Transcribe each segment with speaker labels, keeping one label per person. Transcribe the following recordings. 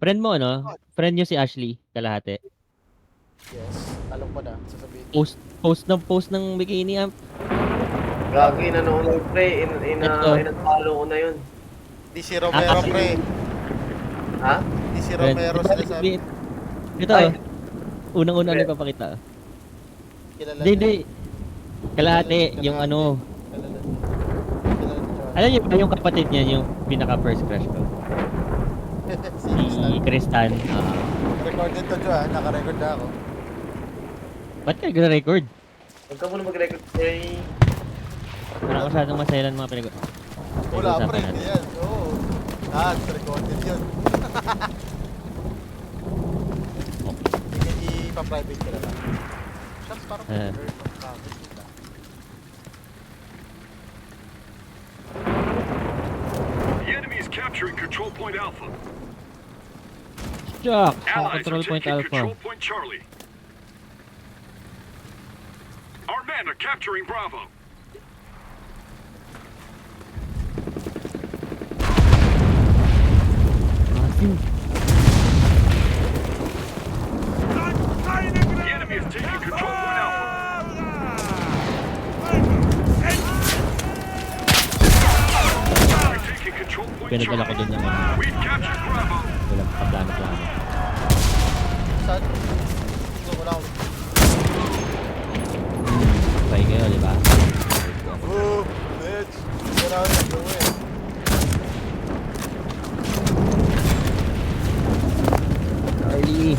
Speaker 1: Friend mo, ano? Friend niyo si Ashley, kalahati.
Speaker 2: Yes, alam ko na. Sasabihin.
Speaker 1: Post ng bikini amp.
Speaker 3: Gago, inano pre.
Speaker 1: Ito.
Speaker 3: Inatalo ko na yun.
Speaker 2: Di si Romero,
Speaker 1: kasi-
Speaker 2: pre.
Speaker 3: Ha?
Speaker 2: Di si Romero sinasabi.
Speaker 1: Ito,
Speaker 3: Ay.
Speaker 1: unang-una
Speaker 3: Pre.
Speaker 1: ano papakita.
Speaker 2: Kilala
Speaker 1: Hindi. Kalahati, yung ano. Alam niyo ba yung kapatid niya, yung pinaka first crush ko? Si Tristan.
Speaker 2: Recorded to, Jo, naka-record na ako.
Speaker 1: Ba't ka nag-record?
Speaker 3: Huwag ka muna mag-record, pre.
Speaker 1: Wala masyadong masayalan mga pinag...
Speaker 2: Wala,
Speaker 1: pinag-usapan
Speaker 2: pre,
Speaker 1: natin.
Speaker 2: hindi yan. Oo. Recorded yun. Ipa-private ka na lang. Shots parang nerd ng comments nila.
Speaker 4: The enemy is capturing Control Point Alpha.
Speaker 1: Jack!
Speaker 4: Allies
Speaker 1: Control
Speaker 4: are
Speaker 1: point
Speaker 4: taking
Speaker 1: alpha.
Speaker 4: Control Point Charlie. Our men are capturing Bravo.
Speaker 1: Asim.
Speaker 4: The enemy is taking Control Point Alpha. We're taking Control Point
Speaker 1: Pinadala ko dun
Speaker 4: Charlie.
Speaker 1: ng ano.
Speaker 4: We've captured Bravo.
Speaker 1: Walang kaplano-plano.
Speaker 2: Saan? Ito, wala akong...
Speaker 1: Sabay kayo, di ba?
Speaker 2: Oh, bitch! Wala akong gawin.
Speaker 1: Charlie!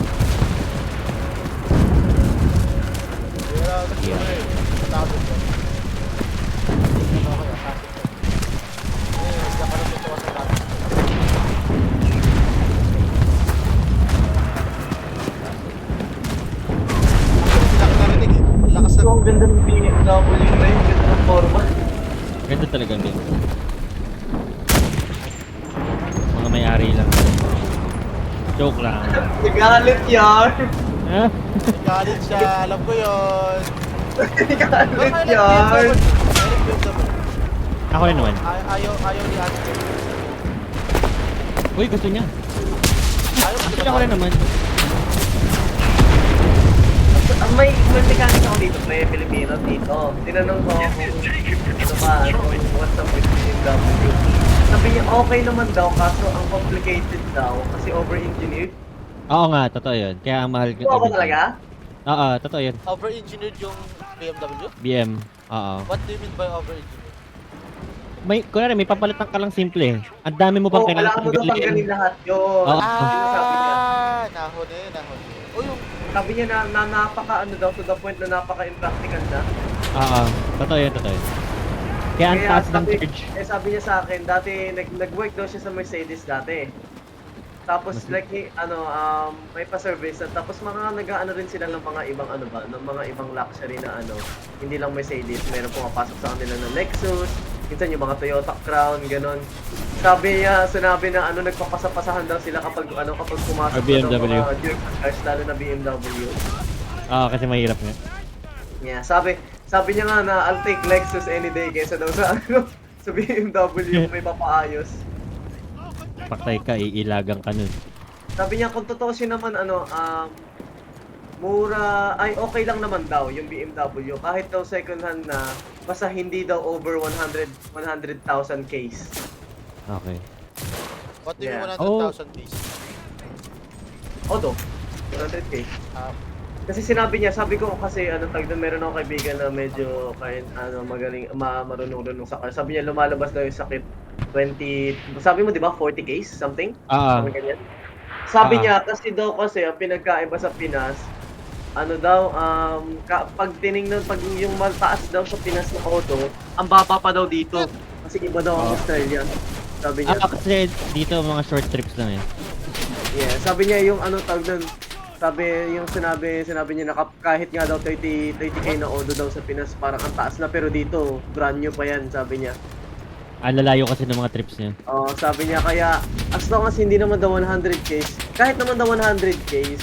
Speaker 2: Wala akong gawin. Matapos ko. Ano ako, assassin ko. Hindi ako natutuwa sa natin. Hindi ako narinig eh. Ang lakas
Speaker 3: So,
Speaker 2: na...
Speaker 3: ang ganda ng BMW na yun. Ganda ng forma.
Speaker 1: Ganda talaga din. Mga may-ari lang. Joke lang.
Speaker 3: Nagalit yan.
Speaker 1: Ha?
Speaker 2: Galit siya, alam ko yun.
Speaker 3: Nagalit yan.
Speaker 1: Ako rin naman.
Speaker 2: Ayaw ni Ate.
Speaker 1: Uy, gusto niya.
Speaker 2: Ayaw mo
Speaker 1: Actually, ako rin naman.
Speaker 3: May mechanic ako dito, pre. Pilipino dito. Tinanong ko
Speaker 4: The enemy is
Speaker 3: kung
Speaker 4: taking
Speaker 3: ano
Speaker 4: Control
Speaker 3: ba,
Speaker 4: Point Charlie.
Speaker 3: kung what's up with BMW. Sabi niya, okay naman daw, kaso ang complicated daw kasi over-engineered.
Speaker 1: Oo nga, totoo yun. Kaya ang mahal ko.
Speaker 3: Ito ba talaga?
Speaker 1: Oo, totoo yun.
Speaker 2: Over-engineered yung BMW?
Speaker 1: BM. Oo.
Speaker 2: What do you mean by over-engineered?
Speaker 1: Kunwari, may papalitan ka lang simple eh. Ang dami mo pang
Speaker 3: Oo,
Speaker 1: kailangan
Speaker 3: kailangan mo daw tanggalin lahat yun.
Speaker 1: Oo.
Speaker 3: Sinasabi niya.
Speaker 2: Nahuli. O yung...
Speaker 3: Sabi niya na napaka ano daw, to the point na napaka-impractical na.
Speaker 1: Oo. Totoo yun. Kaya ang taas ng charge.
Speaker 3: Sabi niya sa akin, dati nag-work daw siya sa Mercedes dati. Tapos like may pa-service at tapos mga nag-aano rin sila ng mga ibang ano ba, ng mga ibang luxury na ano, hindi lang Mercedes, meron pumapasok sa kanila ng Lexus, minsan yung mga Toyota Crown, ganon. Sinabi na ano nagpapasapasahan daw sila kapag pumasok
Speaker 1: Or BMW.
Speaker 3: ng mga German cars, lalo na BMW.
Speaker 1: Oo, kasi mahirap nga.
Speaker 3: Yeah, sabi niya nga na I'll take Lexus any day kaysa daw sa sa BMW may papaayos.
Speaker 1: Paktay ka, iilagang ka nun.
Speaker 3: Sabi niya kung totoo siya naman mura ay okay lang naman daw yung BMW kahit daw second hand na basta hindi daw over 100,000 case.
Speaker 1: Okay.
Speaker 2: What do you mean
Speaker 3: Yeah.
Speaker 2: 100,000 piece?
Speaker 3: Odo, 100k. Kasi sinabi niya, sabi ko kasi tag doon meron akong kaibigan na medyo magaling marunong sa car. Sabi niya lumalabas daw yung sakit 20, sabi mo 'di ba 40 case something?
Speaker 1: Oo.
Speaker 3: Ganyan. Sabi niya kasi ang pinagkaiba sa Pinas pag tiningnan pag yung mataas daw sa Pinas na auto, ang baba pa daw dito. Kasi iba daw ang Australia. Sabi niya.
Speaker 1: Kasi dito mga short trips lang eh.
Speaker 3: Yeah, sabi niya yung tawag doon. Sinabi niya na kahit nga daw 30k na auto daw sa Pinas parang ang taas na pero dito brand new pa yan, sabi niya.
Speaker 1: Ang lalayo kasi ng mga trips niya.
Speaker 3: Sabi niya kaya as long as hindi naman daw 100k, kahit naman daw 100k,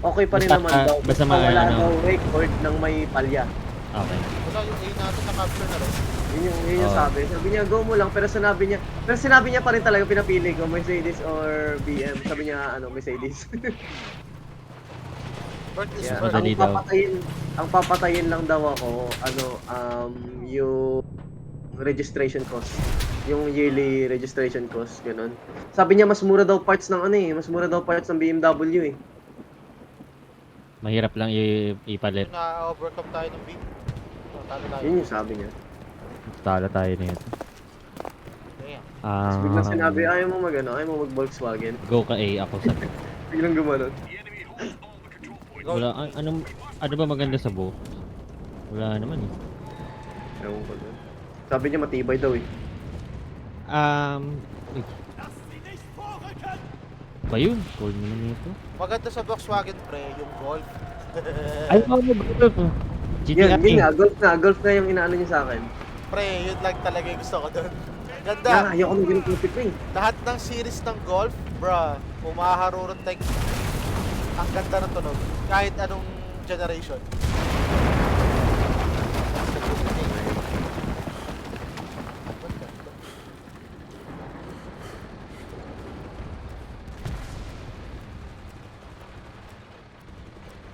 Speaker 3: okay pa rin
Speaker 1: Basta,
Speaker 3: naman daw.
Speaker 1: basta
Speaker 3: Wala
Speaker 1: ano.
Speaker 3: daw record ng may palya.
Speaker 1: Okay.
Speaker 2: Wala yung A natin na-capture na rin.
Speaker 3: Yun yung
Speaker 1: Oo.
Speaker 3: sabi. Sabi niya, go mo lang. Pero sinabi niya pa rin talaga pinapili ko, Mercedes or BM. Sabi niya, Mercedes.
Speaker 2: Bird is
Speaker 3: Yeah.
Speaker 2: first.
Speaker 1: Madali daw.
Speaker 3: Ang papatayin lang daw ako, yung registration cost. Yung yearly registration cost, ganun. Sabi niya, mas mura daw parts ng BMW eh.
Speaker 1: Mahirap lang ipalit.
Speaker 2: Yung na-overcome tayo ng beat. Talo tayo.
Speaker 3: Yun yung sabi niya.
Speaker 1: Talo tayo nito.
Speaker 2: Damn.
Speaker 3: Tapos biglang sinabi, ayaw mo mag Volkswagen.
Speaker 1: Go ka A, ako sa...
Speaker 3: Biglang gumanon.
Speaker 4: The enemy holds all the control points.
Speaker 1: Wala, ano ba maganda sa bow? Wala naman eh.
Speaker 3: Ewan ko dun. Sabi niya, matibay daw eh.
Speaker 1: Wait. Ba yun? Cold naman nito.
Speaker 2: Maganda sa Volkswagen pre, yung Golf.
Speaker 1: Ay, mo ba ito? GTA.
Speaker 3: Yun nga, golf na yung inaano niya sa akin.
Speaker 2: Pre, yun lang talaga yung gusto ko doon. Ganda.
Speaker 3: Yeah, ayoko nang ganun profit ko eh.
Speaker 2: Lahat ng series ng Golf, bruh, umaharurot like ang ganda ng tunog. Kahit anong generation.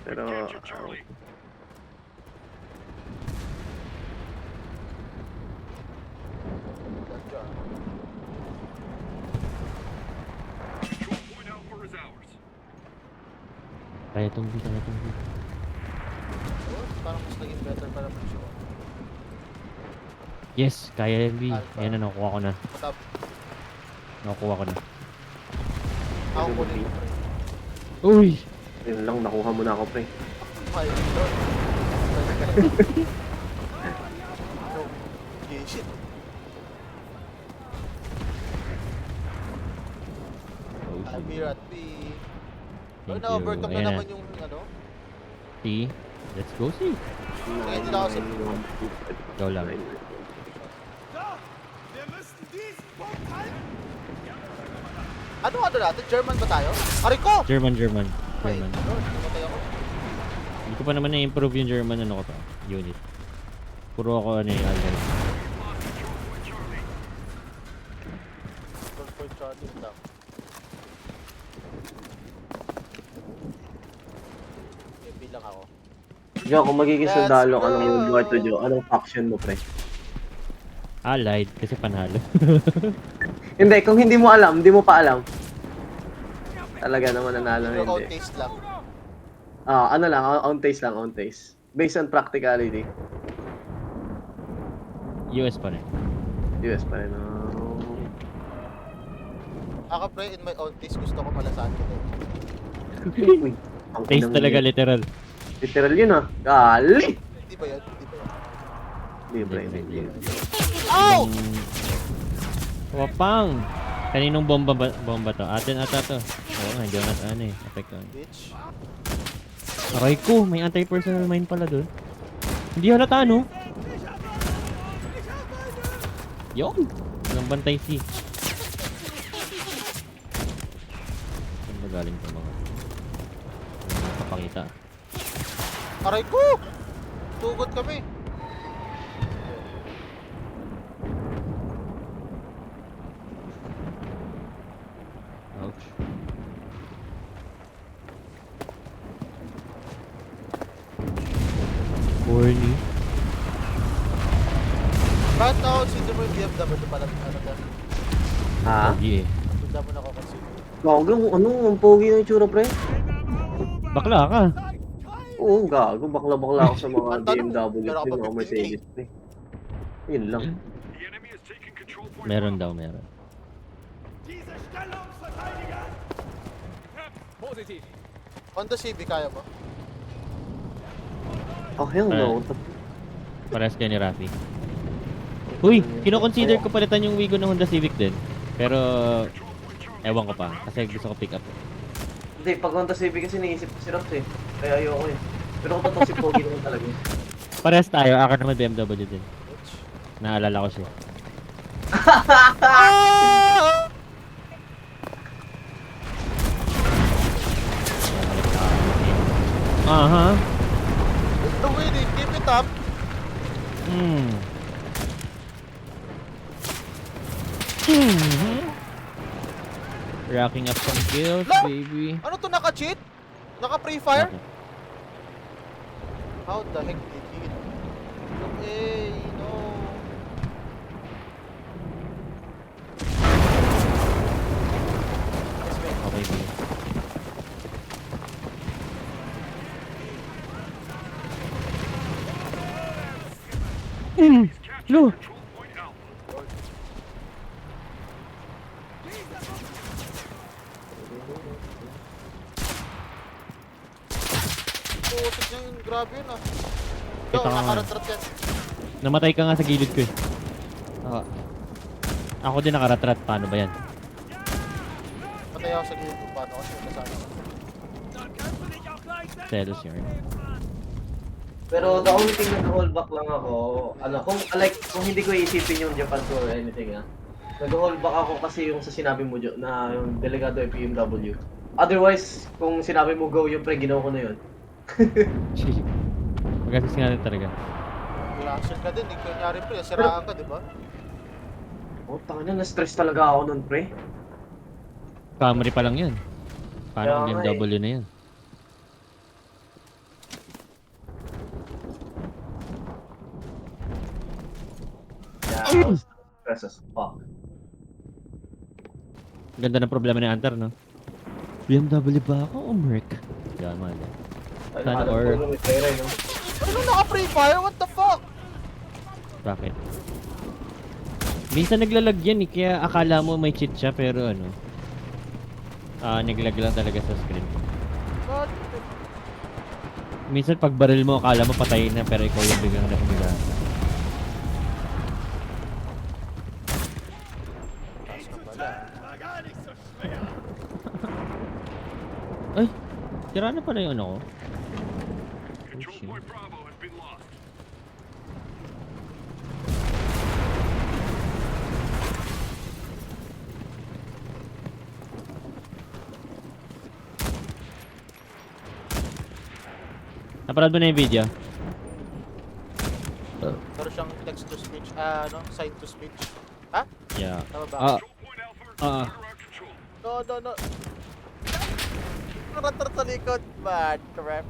Speaker 3: Pero,
Speaker 4: Capture Charlie.
Speaker 2: Ganda.
Speaker 4: Control point Alpha is ours.
Speaker 1: Kaya itong B, kaya itong B.
Speaker 2: Oh, parang mas naging better para naman siya.
Speaker 1: Yes, kaya yung B.
Speaker 2: Alpha.
Speaker 1: Ayan na, nakuha ko na.
Speaker 2: Top.
Speaker 1: Nakuha ko na.
Speaker 2: Ako kunin ko pre.
Speaker 1: Uy!
Speaker 3: yun lang, nakuha mo na ako, pre.
Speaker 2: My lord. Okay, shit.
Speaker 1: Oh,
Speaker 2: I'm
Speaker 1: shit.
Speaker 2: here at B. Oh,
Speaker 1: Thank
Speaker 2: na-overcome
Speaker 1: you.
Speaker 2: na
Speaker 1: Ayan
Speaker 2: naman
Speaker 1: na.
Speaker 2: yung
Speaker 1: C. Let's go C.
Speaker 2: Sige, dito ako sa-
Speaker 1: Ikaw lang.
Speaker 2: Ano natin? German ba tayo? Aray ko!
Speaker 1: German.
Speaker 2: My
Speaker 1: German.
Speaker 2: lord, namatay ako.
Speaker 1: Hindi ko pa naman na-improve yung German ko pa. Unit. Puro ako Allied.
Speaker 2: Control point Charlie lang. Okay, bilang ako.
Speaker 3: Jo, kung magiging
Speaker 2: Let's
Speaker 3: sundalo ka
Speaker 2: go!
Speaker 3: ng World War II, Jo, anong faction mo, pre?
Speaker 1: Allied kasi panalo.
Speaker 3: Hindi, kung hindi mo pa alam. Talaga naman nanalo na
Speaker 2: Pero
Speaker 3: hindi.
Speaker 2: taste lang.
Speaker 3: Ano lang, on taste. Based on practicality.
Speaker 1: US pa rin.
Speaker 3: US pa rin.
Speaker 2: Ako pre, in my own taste, gusto ko malasahan ko din.
Speaker 3: Uy, ang
Speaker 1: Taste
Speaker 3: inang
Speaker 1: talaga
Speaker 3: yun.
Speaker 1: literal.
Speaker 3: Literal yun ah. Gali!
Speaker 2: Hindi ba yan? Hindi ba yan?
Speaker 3: Hindi, pre. Hindi.
Speaker 2: Ow!
Speaker 1: Wapang! Kaninong bomba to? Atin ata to. Oo nga, hindi ako apektuhan.
Speaker 2: Bitch.
Speaker 1: Aray ko, may anti-personal mine pala dun. Hindi halata, no? Yun! Walang bantay C. Saan ba galing ito mga? Walang nakapakita.
Speaker 2: Aray ko! Tugot kami.
Speaker 1: Ouch. Corny.
Speaker 2: Bakit na consider mo yung BMW pala? Ano ka?
Speaker 3: Ha?
Speaker 1: Yeah.
Speaker 2: Bigla mo na ako consider.
Speaker 3: Gago, ang pogi ng itsura, pre.
Speaker 1: Bakla ka.
Speaker 3: Oo, gago. Bakla-bakla ako sa mga
Speaker 2: Ang tanong,
Speaker 3: BMW,
Speaker 2: meron ka
Speaker 3: yung
Speaker 2: ba
Speaker 3: mga Mercedes, pre. Yun lang.
Speaker 4: The enemy is taking control point
Speaker 1: Meron
Speaker 4: Alpha.
Speaker 1: daw, meron.
Speaker 2: Honda Civic, kaya mo?
Speaker 3: Oh, hell no.
Speaker 1: Parehas kayo ni Rafi. Uy, kino-consider ko palitan yung Wigo ng Honda Civic din. Pero, ewan ko pa. Kasi gusto ko pick up.
Speaker 3: Hindi, pag Honda Civic kasi naisip ko si Raps eh. Kaya ayoko eh. Pero kung totoo si Pogi naman talaga.
Speaker 1: Parehas tayo. Ako naman BMW din.
Speaker 2: Bitch.
Speaker 1: Naalala ko siya. Aha.
Speaker 2: The winning, keep it up.
Speaker 1: racking up some kills,
Speaker 2: Lo!
Speaker 1: baby.
Speaker 2: Ano to, naka-cheat? Naka-pre-fire?
Speaker 1: Bakit?
Speaker 2: How the heck did he? Hey, no. Yes, wait.
Speaker 1: Okay, baby. Lo!
Speaker 4: Control point Alpha.
Speaker 2: Putik niya yun, grabe yun ah. Yo,
Speaker 1: Kita ka nga.
Speaker 2: nakaratrat yan.
Speaker 1: Namatay ka nga sa gilid ko eh. Ako din nakaratrat. Paano ba yan?
Speaker 2: Patay ako sa gilid ko, paano kasi kasama ko.
Speaker 1: Selos yun.
Speaker 3: Pero the only thing na hold back lang ako, kung hindi ko iisipin yung Japan tour or anything nag-hold back ako kasi yung sa sinabi mo na yung delegado PMW. Otherwise, kung sinabi mo go yung pre, ginawa ko na yun.
Speaker 1: Magasis nga rin talaga.
Speaker 2: Relaxer ka din, kunyari pre, siraan ka, di ba?
Speaker 3: Oh, tanga na, na-stress talaga ako nun pre.
Speaker 1: Camry pa lang yan. Paano
Speaker 3: Kaya
Speaker 1: kung
Speaker 3: nga
Speaker 1: BMW na yan?
Speaker 3: Yeah, I was stressed as fuck.
Speaker 1: Ganda ng problema ni Hunter, no? BMW ba ako o Merc? Yan, man. Sana or...
Speaker 3: Puro may pera, no?
Speaker 2: Ano naka-pre-fire? What the fuck?
Speaker 1: Bakit? Minsan naglalag yan eh, kaya akala mo may cheat siya pero ano... naglag lang talaga sa screen.
Speaker 2: God.
Speaker 1: Minsan pag baril mo, akala mo patay na pero ikaw yung biglang nakumiga.
Speaker 2: Taas ka pala.
Speaker 1: Ay! Tira na pala yung ano ko.
Speaker 4: Control point Bravo has been lost.
Speaker 1: Napanood mo na yung video?
Speaker 2: Pero siyang text to speech, ano, sign to speech. Ha?
Speaker 1: Yeah.
Speaker 2: Tama ba?
Speaker 4: Control point Alpha is
Speaker 1: Ah.
Speaker 4: under our control.
Speaker 2: No. Nakaratrat sa likod, bad crap.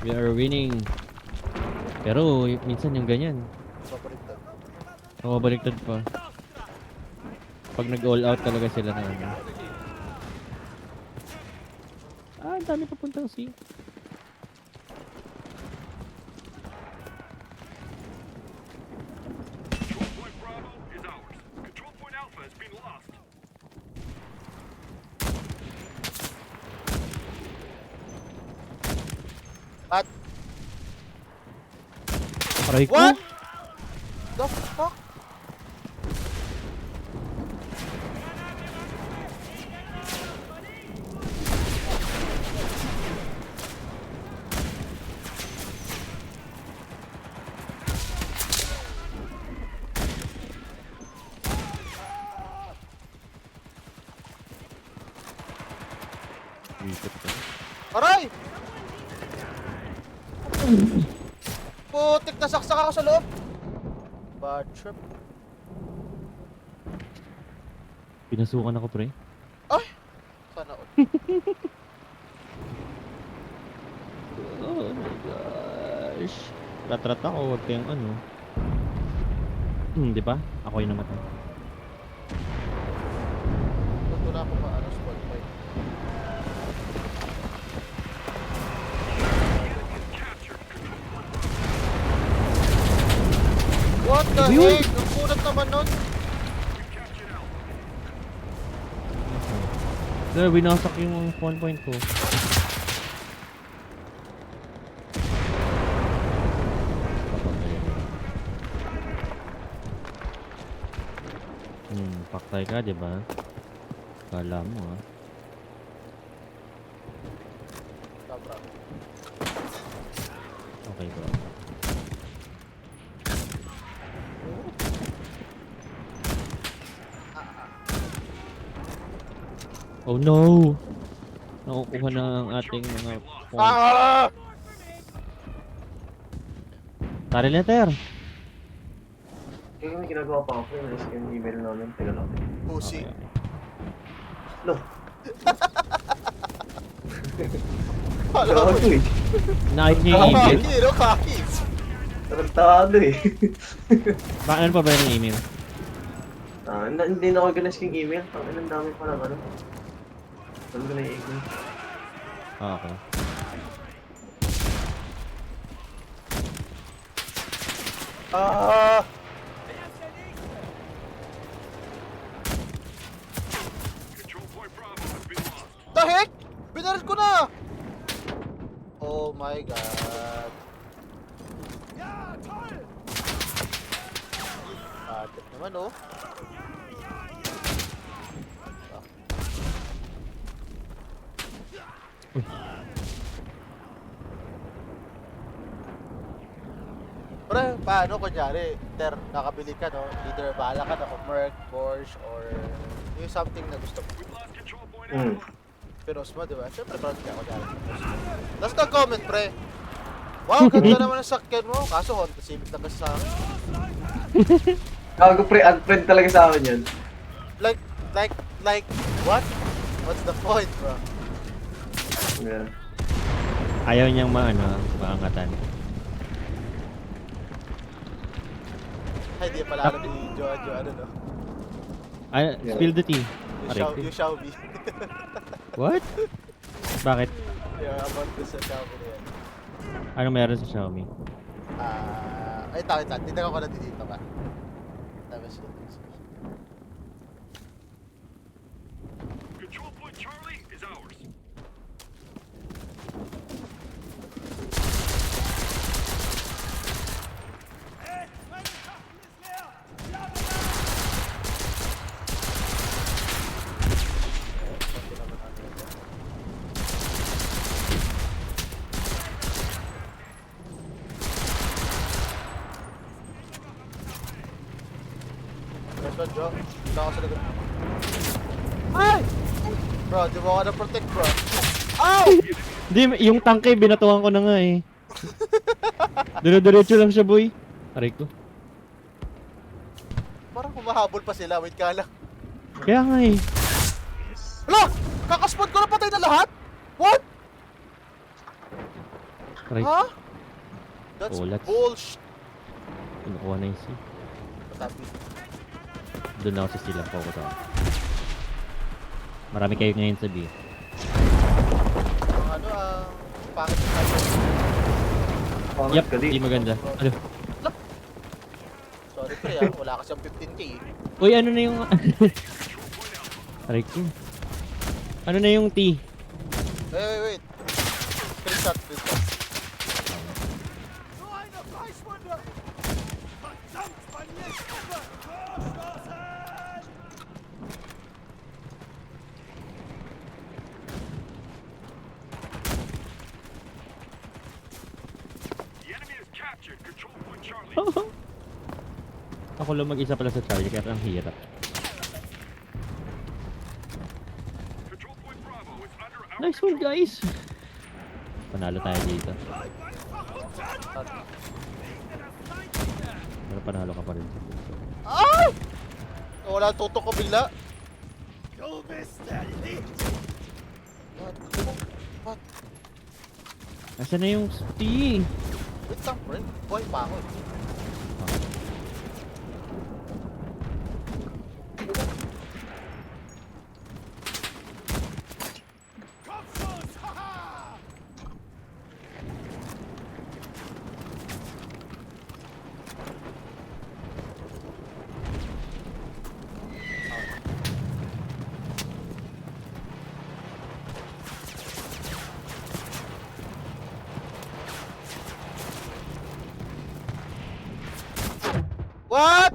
Speaker 1: We are winning. Pero minsan yung ganyan.
Speaker 2: Paborito.
Speaker 1: Baliktad pa. Pag nag-all out talaga sila na ano. Ang dami papuntang C.
Speaker 4: Control point Bravo is ours. Control point Alpha has been lost.
Speaker 2: At,
Speaker 1: Aray ko!
Speaker 2: what? The fuck?
Speaker 1: Ikot ka.
Speaker 2: Aray! Putik, nasaksak ako sa loob. Bad trip.
Speaker 1: Pinasukan ako pre.
Speaker 2: Ay! Sana all.
Speaker 1: Oh my gosh. Ratrat ako, wag kayong ano. Di ba? Ako yung namatay.
Speaker 2: Ba't wala ako ano, squad fight? What the
Speaker 1: Ayun!
Speaker 2: heck? Ang kunat naman nun.
Speaker 1: Sir, winasak yung 1 point ko. Paktay ka, di ba? Kala mo ah.
Speaker 2: Sobra.
Speaker 1: Okay bro. Oh no! Nakukuha na ang ating mga points.
Speaker 2: Ah!
Speaker 1: Tari letter!
Speaker 3: Kaya may ginagawa pa ako yung scan email namin. Teka lang.
Speaker 2: Pussy.
Speaker 1: Okay, okay.
Speaker 3: No.
Speaker 2: Alam mo
Speaker 3: Gago eh.
Speaker 1: Nakit niyo yung email?
Speaker 2: Kaki, no? Kaki.
Speaker 3: Tarantado eh.
Speaker 1: Bakit ano pa ba yung email?
Speaker 3: Hindi na organize yung email. Ang dami pa lang ano. Alam ko na yung email.
Speaker 1: Ah, okay.
Speaker 2: Ah!
Speaker 4: Control point Bravo has been lost.
Speaker 2: The heck? Binaril ko na! Oh my god. Atit naman oh. Pre, paano kunyari, nakabili ka no? Either bahala ka na kung Merc, Porsche, or yung something na gusto mo.
Speaker 4: We've lost control point
Speaker 3: Hmm.
Speaker 4: Alpha.
Speaker 2: Pinos mo, di ba? Siyempre, proud ka kunyari. Tapos nag-comment, pre. Wow, ganda naman ang sakyan mo. Kaso Honda Civic na kasi sa akin.
Speaker 3: Gago pre, unfriend talaga sa akin yun.
Speaker 2: Like, what? What's the point, bro?
Speaker 3: Yeah.
Speaker 1: Ayaw niyang maangatan.
Speaker 2: Ay, di pala alam ni Jojo, ano no?
Speaker 1: Ay,
Speaker 3: Yeah.
Speaker 1: spill the tea. Aray ko.
Speaker 2: Yung Xiaomi.
Speaker 1: What? Bakit?
Speaker 2: Yeah, about this sa Xiaomi na yan.
Speaker 1: Ano meron sa Xiaomi?
Speaker 2: Ay, takit lang. Tignan ko na dito ka. Tapos yun.
Speaker 4: Control point Charlie is ours.
Speaker 2: Next one, Joe. Dito ako sa likod. Ay! Bro, di mo ako na-protect, bro. Ow!
Speaker 1: Hindi, yung tangke, binatuhan ko na nga eh. Dire-diretso lang siya, boy. Aray ko.
Speaker 2: Parang humahabol pa sila. Wait ka lang.
Speaker 1: Kaya nga eh.
Speaker 2: Hala! Kakaspot ko na patay na lahat? What?
Speaker 1: Aray,
Speaker 2: Ha? That's
Speaker 1: Oh, let's-
Speaker 2: bullshit.
Speaker 1: kinukuha na yung C.
Speaker 2: Patabi.
Speaker 1: Doon ako sa sila, focus ako. Marami kayo ngayon sa B.
Speaker 2: Ang ano, pangit yung tayo.
Speaker 3: Pangit
Speaker 1: Yup,
Speaker 3: ka di.
Speaker 1: di maganda. Ano?
Speaker 2: Sorry pre wala kasi ang 15k eh.
Speaker 1: Uy, ano na yung... Aray ko. Ano na yung T?
Speaker 2: Wait. Screenshot.
Speaker 4: The enemy has captured control point Charlie.
Speaker 1: Ako lang mag-isa pala sa Charlie, kaya ang hirap.
Speaker 4: Control point Bravo is under our
Speaker 1: Nice one, guys! Panalo tayo dito. Pero panalo ka pa rin.
Speaker 2: Ay! Wala tutok ko bigla. What?
Speaker 1: Nasaan na yung T?
Speaker 2: Wait lang, pre. Buhay pa ako. What?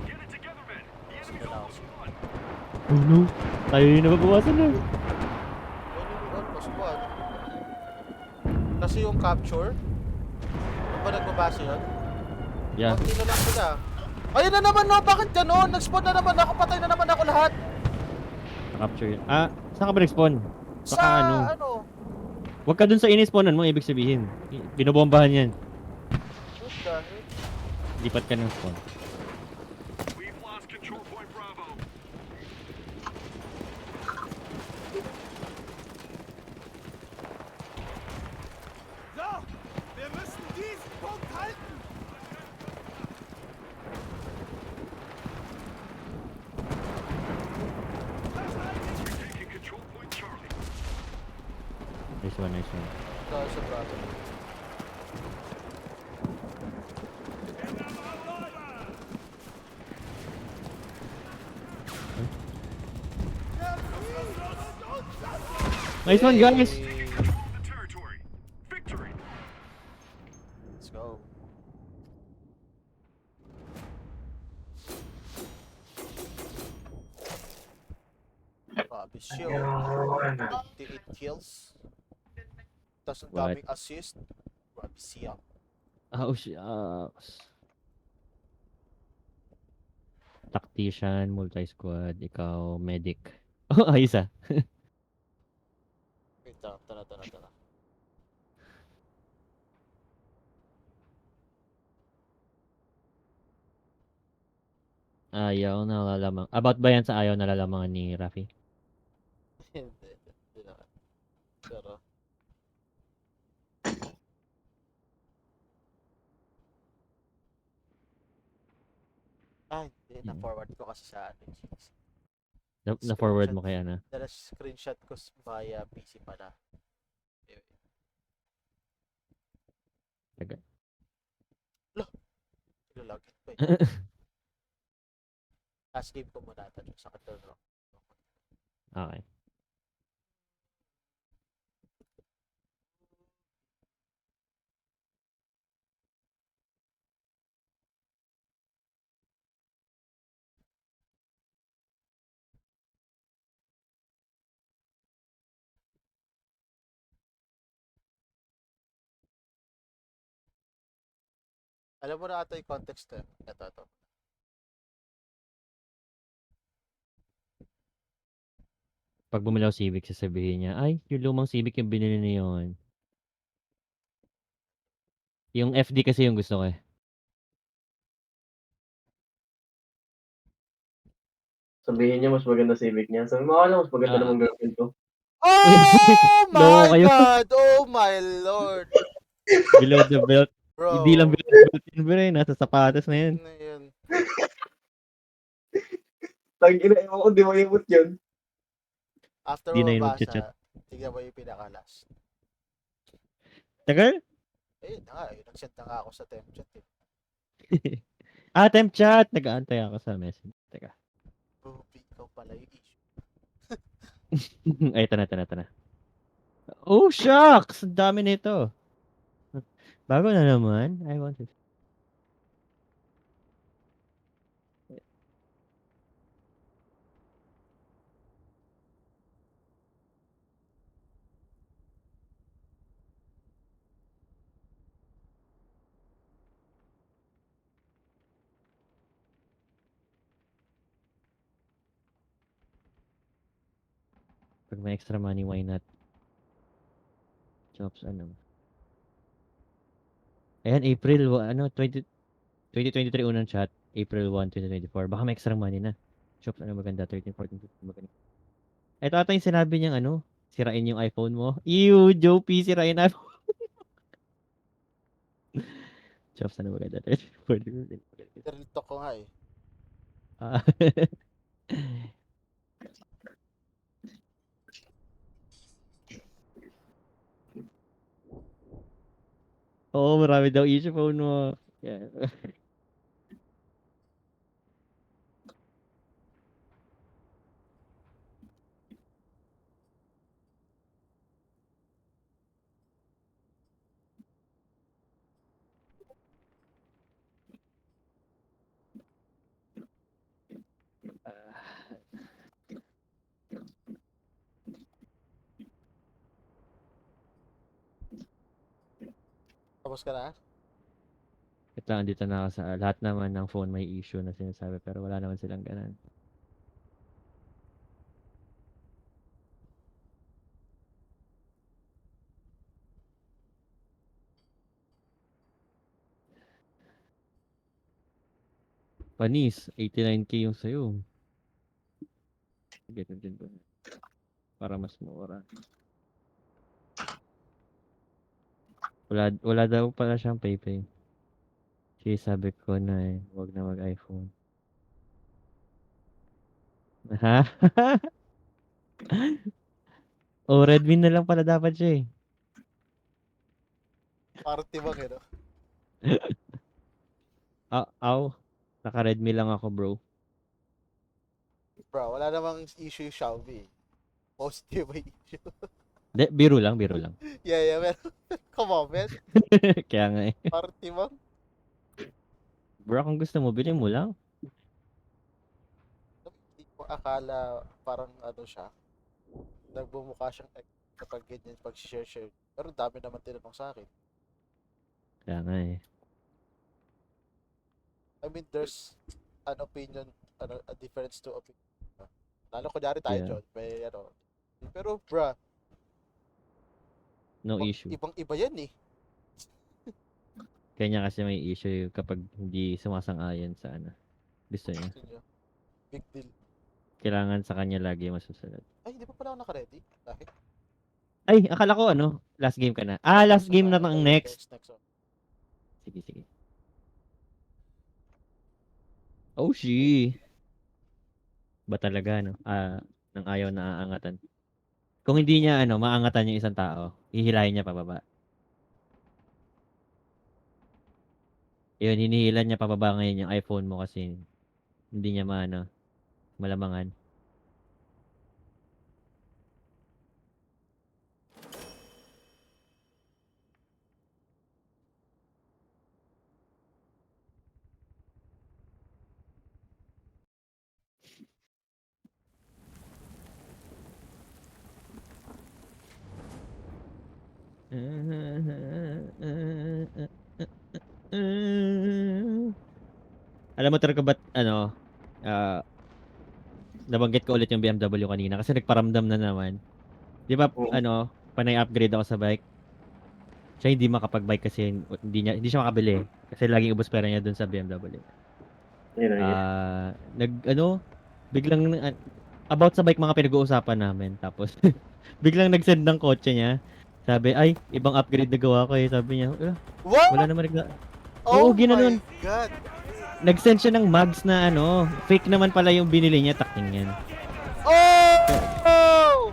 Speaker 4: Get it together, men. The enemy's almost won.
Speaker 1: Oh no! Tayo yung nababawasan na.
Speaker 2: Almost one. Kasi yung capture, ano ba nagbabase yun?
Speaker 1: Yeah.
Speaker 2: Konti na lang sila. Ayun na naman no, bakit ganon? Nag-spawn na naman ako, patay na naman ako lahat.
Speaker 1: Capture yun. Saan ka ba nag-spawn?
Speaker 2: Sa
Speaker 1: Baka ano.
Speaker 2: ano?
Speaker 1: Huwag ka dun sa ini-spawnan mo, ibig sabihin. Binobombahan yan.
Speaker 2: What the heck?
Speaker 1: Lipat ka ng spawn.
Speaker 4: We've lost control point Bravo. We're taking control point Charlie.
Speaker 1: Nice one, nice one.
Speaker 2: Dahil sa Bravo.
Speaker 1: Nice one, guys!
Speaker 2: Hey,
Speaker 4: Control the territory. Victory.
Speaker 2: let's go. Grabe siya. 58 kills. Tapos ang
Speaker 1: What?
Speaker 2: daming assist. Grabe siya.
Speaker 1: Oh, shucks. Tactician, multi-squad, ikaw, medic. Oh, ayos ah.
Speaker 2: Wait, tara.
Speaker 1: Ayaw nalalamang. About ba yan sa ayaw nalalamangan ni Rafi?
Speaker 2: Hindi naman. Pero, hindi. Na-forward ko kasi sa ano.
Speaker 1: Na-forward mo kaya na?
Speaker 2: Dala screenshot ko via PC pala.
Speaker 1: Taga.
Speaker 2: Ilalagin ko eh. Last game ko muna ito. Sa katulong.
Speaker 1: Okay.
Speaker 2: Alam mo na ata yung context eh. Ito.
Speaker 1: Pag bumilaw Civic, sasabihin niya, ay, yung lumang Civic yung binili niya yun. Yung FD kasi yung gusto ko eh.
Speaker 3: Sabihin niya, mas maganda Civic niya. Sabi mo, mas maganda
Speaker 1: Ah.
Speaker 3: naman girlfriend ko.
Speaker 2: Oh
Speaker 1: Loko
Speaker 2: my
Speaker 1: kayo.
Speaker 2: god! Oh my lord!
Speaker 1: Below the belt.
Speaker 2: Bro.
Speaker 1: Hindi lang below the belt yun, bro. Nasa sapatos na yun.
Speaker 2: Ano yun?
Speaker 3: Tangina, ewan ko, di mo imot yun.
Speaker 2: After
Speaker 1: Di na
Speaker 2: mo
Speaker 1: yun
Speaker 2: mabasa,
Speaker 1: magchat-chat.
Speaker 2: tignan mo yung pinaka-last.
Speaker 1: Tagal?
Speaker 2: Ayun na nga, nag-send na nga ako sa temp chat eh.
Speaker 1: Temp chat. Nag-aantay ako sa message. Teka.
Speaker 2: Booby, ikaw pala yung issue.
Speaker 1: Ay, ito na. Oh, shucks! Ang dami nito. Bago na naman. I want it. Pag may extra money, why not? Jobs, ano? Ayan, April, 2023 unang chat. April 1, 2024. Baka may extra money na. Jobs, ano maganda? 13, 14, 15, maganda. Ito ata yung sinabi niyang ano, sirain yung iPhone mo. Ew, Joe P, sirain iPhone. Jobs, ano maganda? 13, 14, 15, maganda.
Speaker 2: Real talk ko nga eh.
Speaker 1: Ah. Oo, marami daw issue phone mo. Yeah.
Speaker 2: Tapos ka na?
Speaker 1: Ito lang, dito na ako sa lahat naman ng phone may issue na sinasabi pero wala naman silang ganun. Panis, 89K yung sa'yo. Ganun din ba? Para mas mura. Wala daw pala siyang PayPay. Kasi sabi ko na eh, huwag na mag-iPhone. Ha? Oh, Redmi na lang pala dapat siya eh.
Speaker 2: Party bang eh, no?
Speaker 1: Aw, naka-Redmi lang ako bro.
Speaker 2: Bro, wala namang issue yung Xiaomi. Positive may issue.
Speaker 1: De, biro lang, biro lang.
Speaker 2: Yeah, man. Come on, man.
Speaker 1: Kaya nga eh.
Speaker 2: Party bang?
Speaker 1: Bro, kung gusto mo, bilhin mo lang.
Speaker 2: Hindi ko akala parang ano siya. Nagbumukha siyang kapag ganyan, pag share. Pero dami naman tinanong sa akin.
Speaker 1: Kaya nga eh.
Speaker 2: I mean, there's an opinion, a difference to opinion. Lalo kunyari tayo,
Speaker 1: Yeah.
Speaker 2: John, may ano. Pero, bruh,
Speaker 1: No issue.
Speaker 2: ibang-iba yan eh.
Speaker 1: Kanya kasi may issue kapag hindi sumasang-ayon sa ano. Gusto niya.
Speaker 2: Gusto niyo. Big deal.
Speaker 1: Kailangan sa kanya lagi masusunod.
Speaker 2: Ay, hindi pa pala ako naka-ready. Dahil.
Speaker 1: Ay, akala ko ano, last game ka na. Ah, last game na ng next.
Speaker 2: Next. Oh.
Speaker 1: Sige. Oh, she. Ba talaga, no? Nang ayaw na aangatan. Kung hindi niya, maangatan yung isang tao, hihilahin niya pababa. Yun, hinihilan niya pababa ngayon yung iPhone mo kasi hindi niya malamangan. Alam mo talaga ba't nabanggit ko ulit yung BMW kanina kasi nagparamdam na naman. Di ba panay upgrade ako sa bike? Siya hindi makapag-bike kasi hindi siya makabili kasi laging ubos pera niya dun sa BMW. Biglang about sa bike mga pinag-uusapan namin tapos biglang nag-send ng kotse niya. Sabi, ay, ibang upgrade na gawa ko eh. Sabi niya,
Speaker 2: What?
Speaker 1: wala naman
Speaker 2: Oh
Speaker 1: Oo, ginanon.
Speaker 2: my God.
Speaker 1: Nag-send siya ng mags na fake naman pala yung binili niya, takting yan.
Speaker 2: Oh!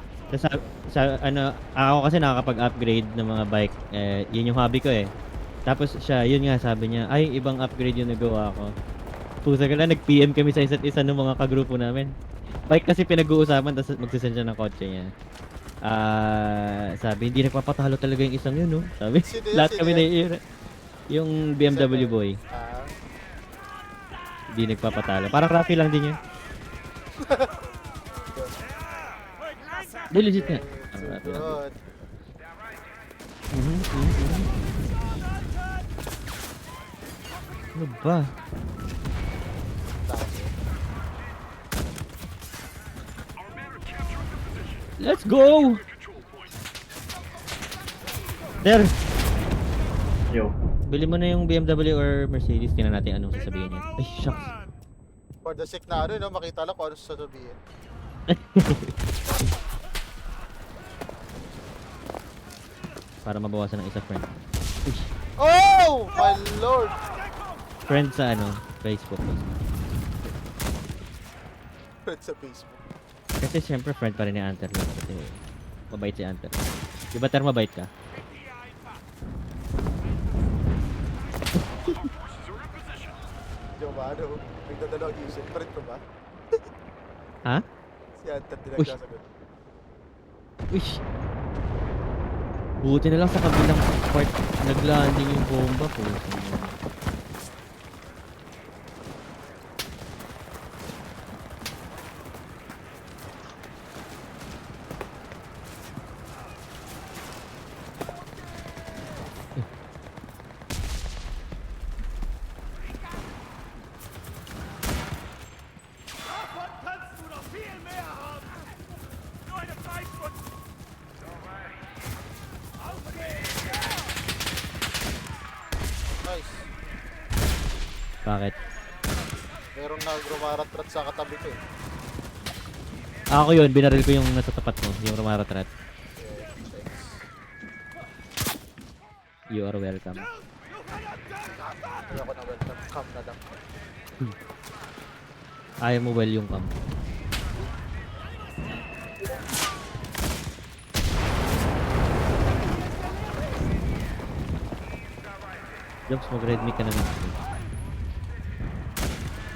Speaker 1: Ako kasi nakakapag-upgrade ng mga bike, yun yung hobby ko eh. Tapos siya, yun nga, sabi niya, ay, ibang upgrade yung nagawa ko. Pusa ka lang, nag-PM kami sa isa't isa ng mga kagrupo namin. Bike kasi pinag-uusapan, tapos magsisend siya ng kotse niya. Sabi, hindi nagpapatalo talaga yung isang yun, no? Sabi,
Speaker 2: Sino yun?
Speaker 1: lahat
Speaker 2: Sino
Speaker 1: kami
Speaker 2: yun?
Speaker 1: na yung BMW boy. Hindi nagpapatalo. Parang Rafi lang din yun. Hindi, legit nga. Parang Rafi lang din.
Speaker 2: Good.
Speaker 1: Ano ba? Let's go! There!
Speaker 5: Yo.
Speaker 1: Bili mo na yung BMW or Mercedes. Tingnan natin anong sasabihin niya. Ay, shucks.
Speaker 2: For the sake na no? Makita lang kung ano sasabihin.
Speaker 1: Para mabawasan ng isa friend. Uy,
Speaker 2: Oh! My lord!
Speaker 1: friend sa Facebook.
Speaker 2: Friend sa Facebook.
Speaker 1: Kasi siyempre friend pa rin ni Anter. Kasi mabait si Anter. Di ba Ter, mabait ka?
Speaker 2: Yo, ba? Ano? Nagdadalawang isip. Friend ko ba?
Speaker 1: Ha?
Speaker 2: Si Anton din
Speaker 1: Uy.
Speaker 2: nagsasagot.
Speaker 1: Uy! Buti na lang sa kabilang part naglanding yung bomba po. Bakit?
Speaker 2: Merong nagrumarat-rat sa katabi ko eh.
Speaker 1: Ako yun, binaril ko yung nasa tapat mo, yung rumaratrat.
Speaker 2: Yeah, thanks.
Speaker 1: You are welcome.
Speaker 2: Hindi ako na welcome. Cam na lang.
Speaker 1: Ayaw mo well yung cam. Jokes, mag-red mic ka na lang.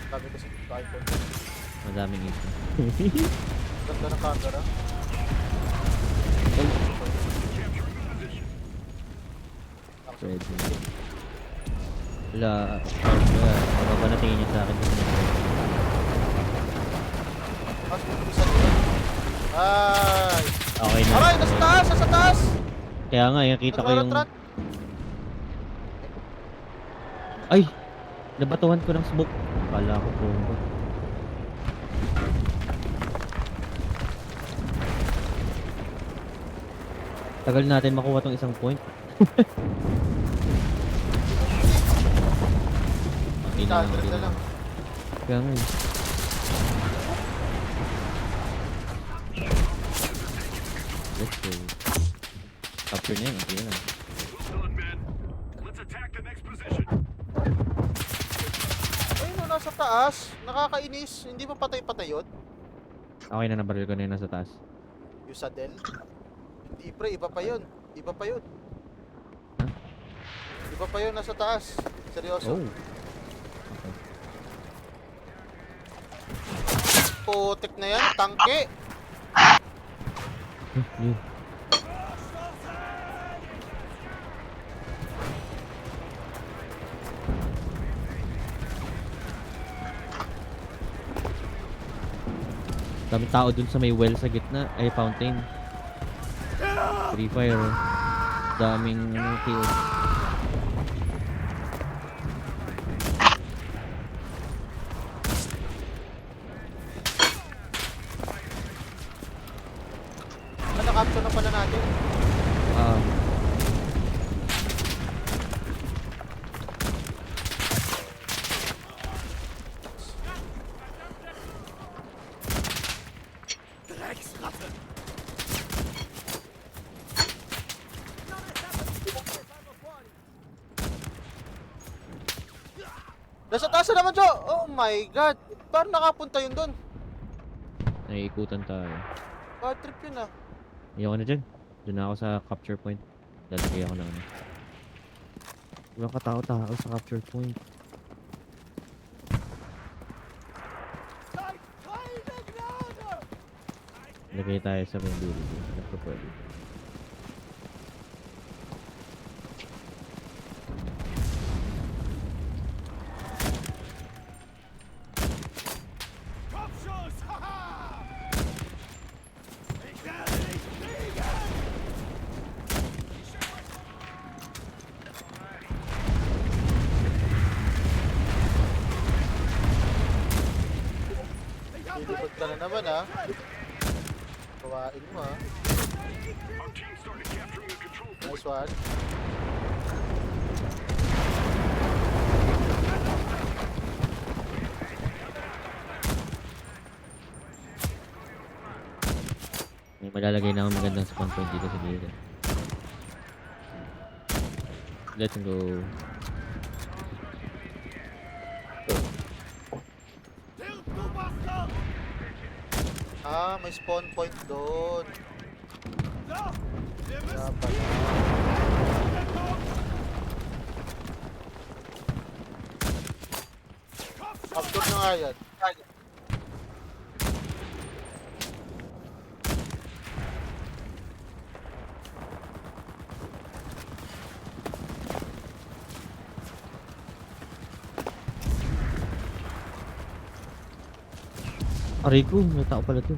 Speaker 2: Sabi ko sa iPhone.
Speaker 1: Madaming ito.
Speaker 2: Ganda ng camera.
Speaker 1: Red mic. Wala. Ano ba natingin niya sa akin?
Speaker 2: Mas bilisan nila. Ay!
Speaker 1: Okay na.
Speaker 2: Aray! Nasa taas! Nasa taas!
Speaker 1: Kaya nga, nakita ko yung...
Speaker 2: Nagrumarat-rat.
Speaker 1: Ay! Nabatuhan ko ng smoke. Kala ko po. Tagal natin makuha tong isang point. Ang ina ng
Speaker 2: 800 na
Speaker 1: ina.
Speaker 2: lang.
Speaker 1: Kaya nga eh. Let's go. Capture na yun. Okay na.
Speaker 4: Well done, men. Let's attack the next position.
Speaker 2: Ayun o, nasa taas. Nakakainis. Hindi ba patay-patay yun?
Speaker 1: Okay na, nabaril ko na yun nasa taas.
Speaker 2: Yung sa Dell? Hindi pre, iba pa yun. Iba pa yun.
Speaker 1: Huh?
Speaker 2: Iba pa yun nasa taas. Seryoso.
Speaker 1: Oh. Okay.
Speaker 2: Putik na yan, tangke.
Speaker 1: Yun. Daming tao dun sa may well sa gitna. Ay, fountain. Free fire. Daming kill.
Speaker 2: Na-capture na pala natin.
Speaker 1: Ah.
Speaker 2: Nasa taas na naman, Jo! Oh my god! Paano nakapunta yun doon?
Speaker 1: Naiikutan tayo.
Speaker 2: Bad trip yun ah.
Speaker 1: Ayoko na dyan. Doon na ako sa capture point. Lalagay ako ng ano. Walang katao-tao sa capture point. Lagay tayo sa may dulo. Nagpo-pwede.
Speaker 2: Lilipad ka na naman ah. Kawain mo ah.
Speaker 4: Our team started capturing a control point.
Speaker 2: Nice one.
Speaker 1: May malalagay na akong magandang spawn point dito sa gilid. Let's go.
Speaker 2: Ah, may spawn point doon. Kaya pala. Capture na nga yan.
Speaker 1: Aray ko, may tao pala to.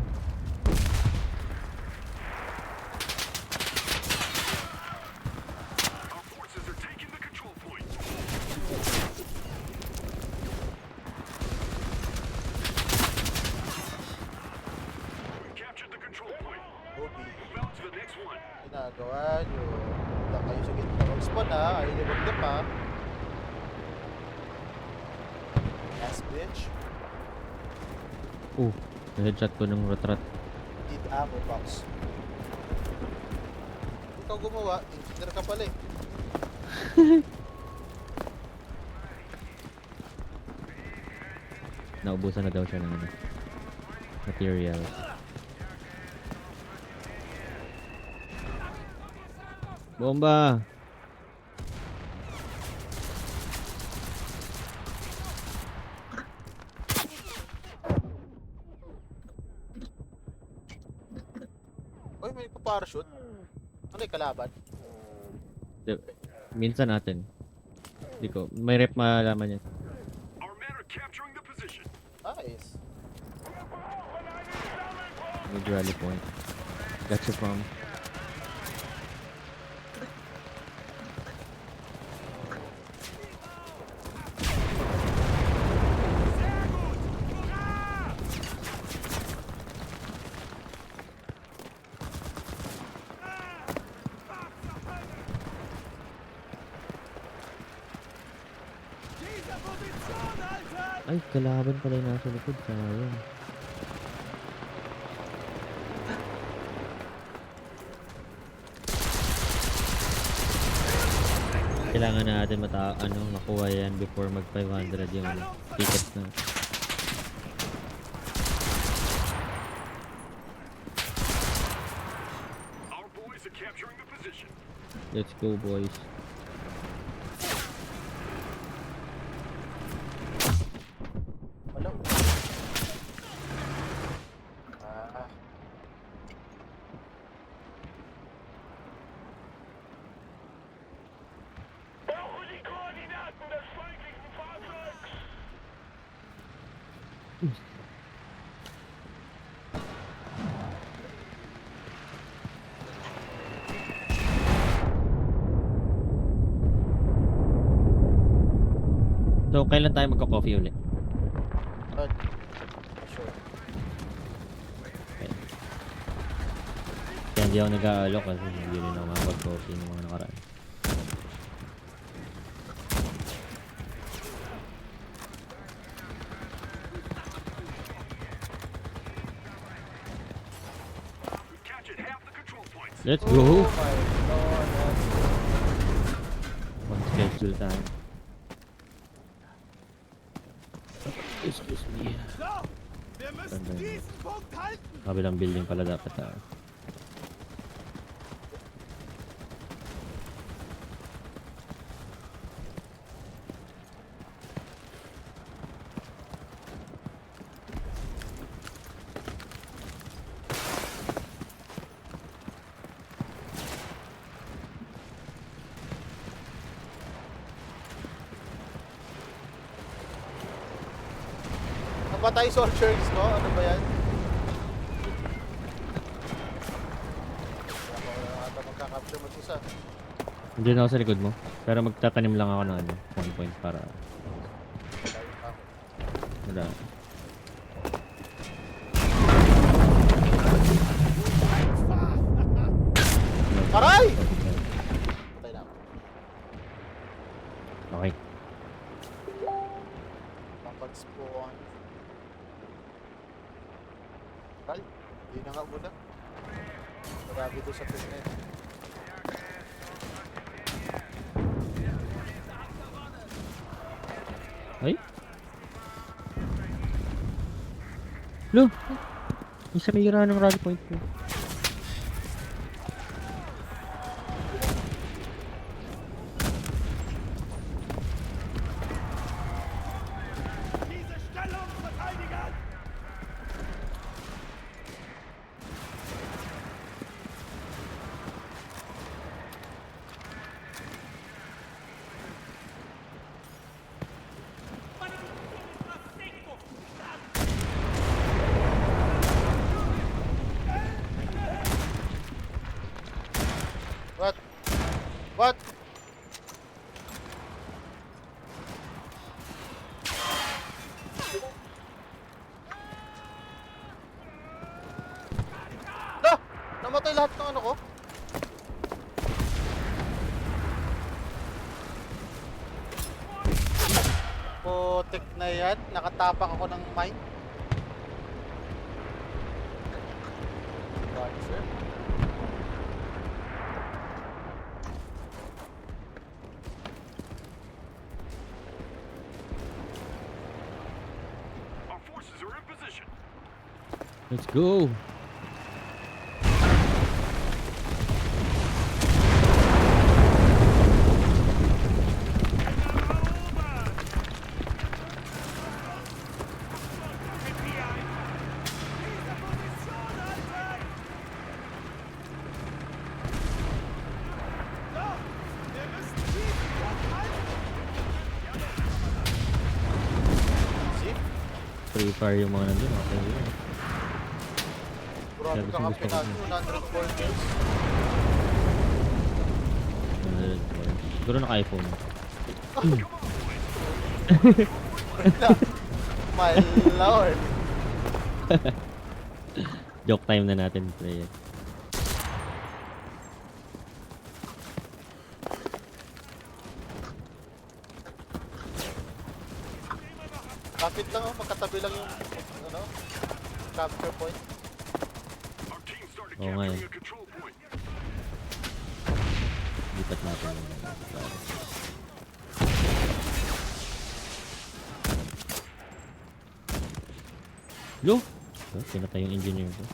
Speaker 4: Our forces are taking the control point. We captured the control point.
Speaker 2: Obi.
Speaker 4: Move out to the next one.
Speaker 2: Ginagawa nyo. Wala kayo sa gitna. Mag-spawn ha. Ayaw nyo mag-dip ha. Ass bitch.
Speaker 1: Na-headshot ko ng rotrat.
Speaker 2: Need ammo box. Ikaw gumawa, engineer ka pala eh.
Speaker 1: Naubusan na daw siya ng material. Bomba!
Speaker 2: Uy, may parachute. Ano yung kalaban?
Speaker 1: Minsan natin. Hindi ko. May rep malaman yan.
Speaker 4: Our men are capturing the position.
Speaker 2: Nice.
Speaker 1: Mid rally point. Gotcha from. Ay, kalaban pala yung nasa likod. Sayang. Kailangan na natin makuha yan before mag 500 yung tickets na.
Speaker 4: Our boys are capturing the position.
Speaker 1: Let's go, boys.
Speaker 2: Hello. Ah.
Speaker 4: Brauche die Koordinaten des feindlichen Fahrzeugs.
Speaker 1: So, kailan tayo magka-coffee ulit?
Speaker 2: Good. Sure.
Speaker 1: Kaya hindi ako nag-aalok kasi hindi rin ako makapag-coffee ng mga nakaraan.
Speaker 4: We captured half the control points.
Speaker 1: Let's
Speaker 2: Oh
Speaker 1: go!
Speaker 2: my god.
Speaker 1: On schedule tayo. Excuse me.
Speaker 4: Wir
Speaker 1: müssen diesen
Speaker 4: Punkt halten.
Speaker 1: Kabilang building pala dapat tayo.
Speaker 2: Nabatay soldiers ko? Ano ba yan? Ako ata magka-capture mag-isa.
Speaker 1: Hindi na ako sa likod mo. Pero magtatanim lang ako ng one point para
Speaker 2: Malayo pa ako.
Speaker 1: wala.
Speaker 2: Aray! Patay na ako.
Speaker 1: Okay.
Speaker 2: Papag-spawn. Kal, hindi na nga muna. Marami doon sa pisnet.
Speaker 1: Ay? Lo! Isa may ira ng rally point ko.
Speaker 4: Diese Stellung verteidigen.
Speaker 2: yan. Nakatapak ako ng mine. Boxer.
Speaker 4: Our forces are in position.
Speaker 1: Let's go.
Speaker 2: See?
Speaker 1: Free fire yung mga nandun. Okay yun.
Speaker 2: Grabe
Speaker 1: Sabi
Speaker 2: ka
Speaker 1: ko,
Speaker 2: ka
Speaker 1: gusto ko
Speaker 2: pinag 104 kills.
Speaker 1: Siguro naka-iPhone.
Speaker 2: My lord.
Speaker 1: Joke time na natin, player.
Speaker 2: Kapit lang oh, magkatabi lang yung ano, capture point.
Speaker 4: Our team started
Speaker 1: Oo nga
Speaker 4: capturing
Speaker 1: eh.
Speaker 4: a control point.
Speaker 1: Lipat natin. Yo! Oh, pinatay yung engineer ko.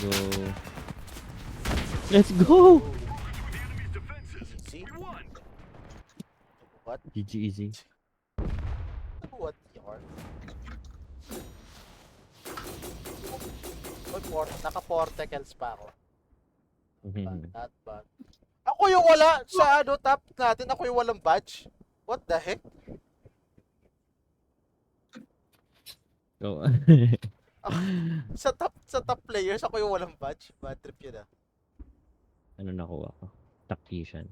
Speaker 1: Go. Let's go!
Speaker 4: Through the enemy's defenses.
Speaker 2: Easy.
Speaker 4: We won.
Speaker 2: What?
Speaker 1: GG easy.
Speaker 2: What yarn? Uy, naka-portacles pa ako. Not bad. Ako yung wala sa ano top natin, ako yung walang badge. What the heck?
Speaker 1: Go.
Speaker 2: Sa top players, ako yung walang badge. Bad trip yun ah.
Speaker 1: Ano nakuha ko? Tactician.